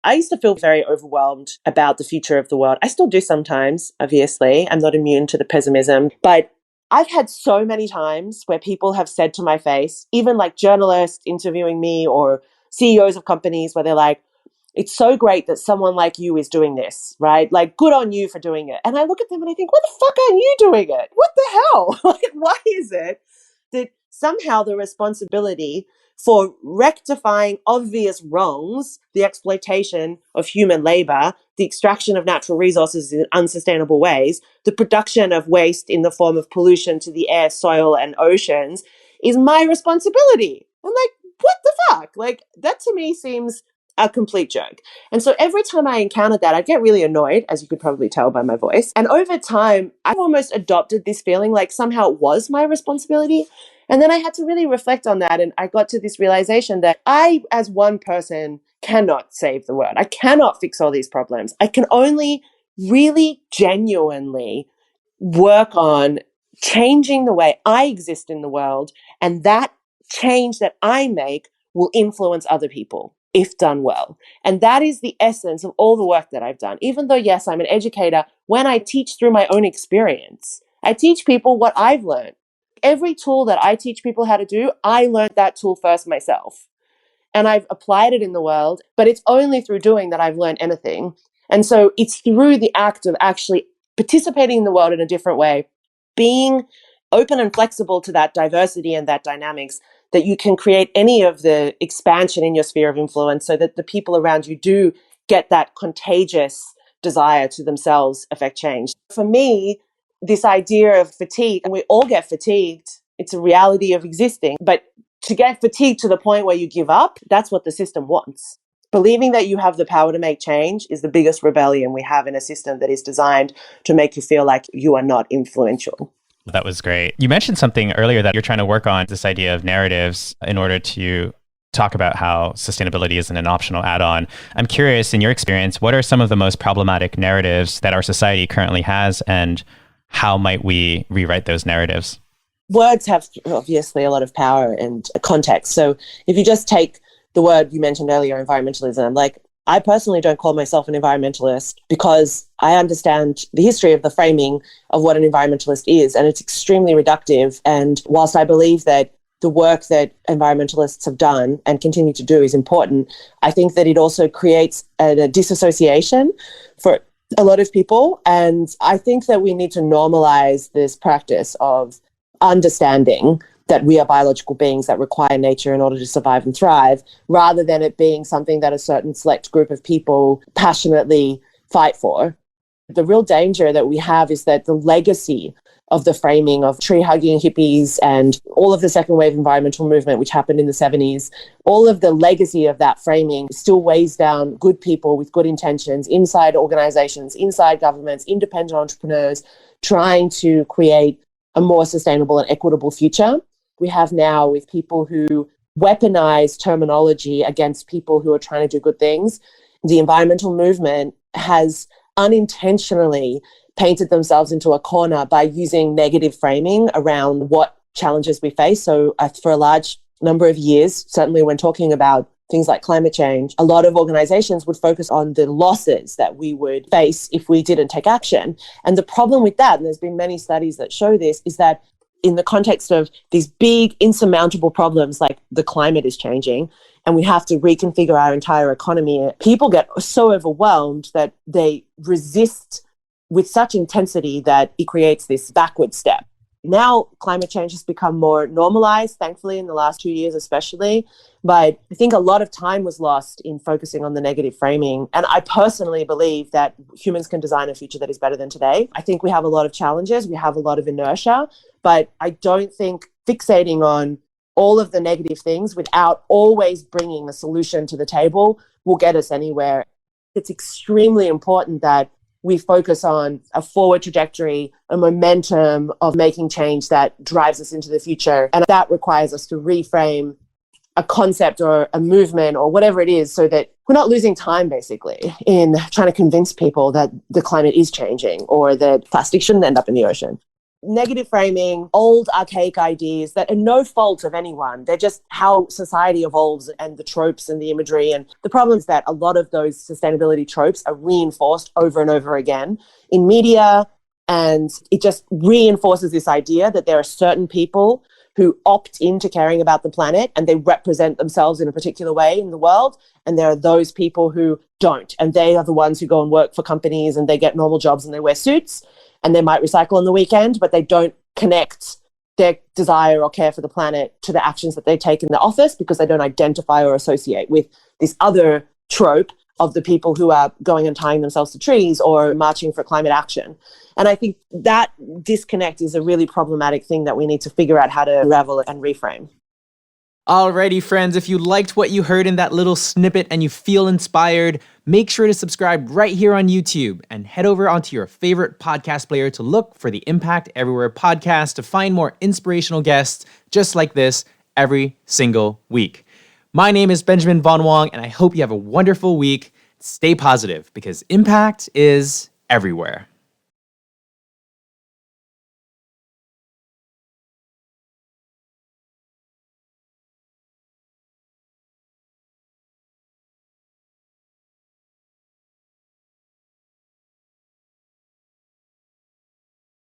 I used to feel very overwhelmed about the future of the world. I still do sometimes, obviously. I'm not immune to the pessimism, but I've had so many times where people have said to my face, even like journalists interviewing me or CEOs of companies, where they're like, it's so great that someone like you is doing this, right? Like, good on you for doing it. And I look at them and I think, what the fuck are you doing it? What the hell? Like, why is it that somehow the responsibility for rectifying obvious wrongs, the exploitation of human labor, the extraction of natural resources in unsustainable ways, the production of waste in the form of pollution to the air, soil, and oceans, is my responsibility? I'm like, what the fuck? Like, that to me seems a complete joke. And so every time I encountered that, I'd get really annoyed, as you could probably tell by my voice. And over time, I've almost adopted this feeling like somehow it was my responsibility. And then I had to really reflect on that. And I got to this realization that I, as one person, cannot save the world. I cannot fix all these problems. I can only really genuinely work on changing the way I exist in the world. And that change that I make will influence other people if done well. And that is the essence of all the work that I've done. Even though, yes, I'm an educator, when I teach through my own experience, I teach people what I've learned. Every tool that I teach people how to do, I learned that tool first myself. And I've applied it in the world, but it's only through doing that I've learned anything. And so it's through the act of actually participating in the world in a different way, being open and flexible to that diversity and that dynamics, that you can create any of the expansion in your sphere of influence so that the people around you do get that contagious desire to themselves affect change. For me, this idea of fatigue, and we all get fatigued, it's a reality of existing, but to get fatigued to the point where you give up, that's what the system wants. Believing that you have the power to make change is the biggest rebellion we have in a system that is designed to make you feel like you are not influential. That was great. You mentioned something earlier that you're trying to work on, this idea of narratives in order to talk about how sustainability isn't an optional add-on. I'm curious, in your experience, what are some of the most problematic narratives that our society currently has, and how might we rewrite those narratives? Words have obviously a lot of power and context. So if you just take the word you mentioned earlier, environmentalism, like, I personally don't call myself an environmentalist because I understand the history of the framing of what an environmentalist is, and it's extremely reductive. And whilst I believe that the work that environmentalists have done and continue to do is important, I think that it also creates a disassociation for a lot of people. And I think that we need to normalize this practice of understanding that we are biological beings that require nature in order to survive and thrive, rather than it being something that a certain select group of people passionately fight for. The real danger that we have is that the legacy of the framing of tree-hugging hippies and all of the second wave environmental movement, which happened in the 70s, all of the legacy of that framing still weighs down good people with good intentions inside organizations, inside governments, independent entrepreneurs, trying to create a more sustainable and equitable future. We have now with people who weaponize terminology against people who are trying to do good things. The environmental movement has unintentionally painted themselves into a corner by using negative framing around what challenges we face. So for a large number of years, certainly when talking about things like climate change, a lot of organizations would focus on the losses that we would face if we didn't take action. And the problem with that, and there's been many studies that show this, is that in the context of these big insurmountable problems like the climate is changing and we have to reconfigure our entire economy, people get so overwhelmed that they resist with such intensity that it creates this backward step. Now, climate change has become more normalized, thankfully, in the last 2 years especially. But I think a lot of time was lost in focusing on the negative framing. And I personally believe that humans can design a future that is better than today. I think we have a lot of challenges. We have a lot of inertia. But I don't think fixating on all of the negative things without always bringing a solution to the table will get us anywhere. It's extremely important that we focus on a forward trajectory, a momentum of making change that drives us into the future. And that requires us to reframe a concept or a movement or whatever it is so that we're not losing time, basically, in trying to convince people that the climate is changing or that plastic shouldn't end up in the ocean. negative framing, old archaic ideas that are no fault of anyone. They're just how society evolves and the tropes and the imagery. And the problem is that a lot of those sustainability tropes are reinforced over and over again in media. And it just reinforces this idea that there are certain people who opt into caring about the planet and they represent themselves in a particular way in the world. And there are those people who don't. And they are the ones who go and work for companies and they get normal jobs and they wear suits and they might recycle on the weekend, but they don't connect their desire or care for the planet to the actions that they take in the office because they don't identify or associate with this other trope of the people who are going and tying themselves to trees or marching for climate action. And I think that disconnect is a really problematic thing that we need to figure out how to unravel and reframe. Alrighty, friends, if you liked what you heard in that little snippet and you feel inspired, make sure to subscribe right here on YouTube and head over onto your favorite podcast player to look for the Impact Everywhere podcast to find more inspirational guests just like this every single week. My name is Benjamin Von Wong, and I hope you have a wonderful week. Stay positive because impact is everywhere.